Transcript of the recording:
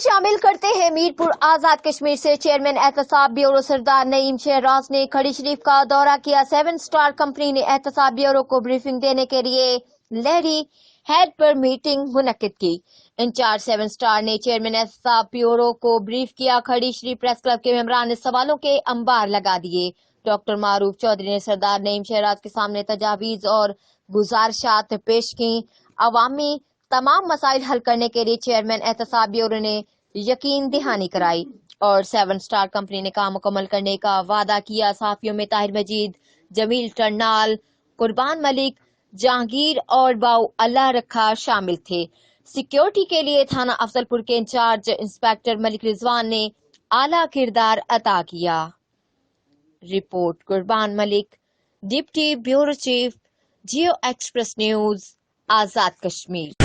شامل کرتے ہیں میرپور آزاد کشمیر سے چیئرمین احتساب بیورو سردار نعیم شہراز نے کھڑی شریف کا دورہ کیا۔ 7 اسٹار کمپنی نے احتساب بیورو کو بریفنگ دینے کے لیے لہری ہیڈ پر میٹنگ منعقد کی۔ انچارج 7 اسٹار نے چیئرمین احتساب بیورو کو بریف کیا۔ کھڑی شریف پریس کلب کے ممبران نے سوالوں کے انبار لگا دیے۔ ڈاکٹر معروف چودھری نے سردار نعیم شہراز کے سامنے تجاویز اور گزارشات پیش کی۔ عوامی تمام مسائل حل کرنے کے لیے چیئرمین احتساب بیورو نے یقین دہانی کرائی اور 7 اسٹار کمپنی نے کام مکمل کرنے کا وعدہ کیا۔ صحافیوں میں طاہر مجید، جمیل ٹرنال، قربان ملک، جہانگیر اور باؤ اللہ رکھا شامل تھے۔ سیکیورٹی کے لیے تھانہ افضل پور کے انچارج انسپیکٹر ملک رضوان نے اعلیٰ کردار ادا کیا۔ Report Qurban Malik, deputy bureau chief, Geo express news, Azad Kashmir.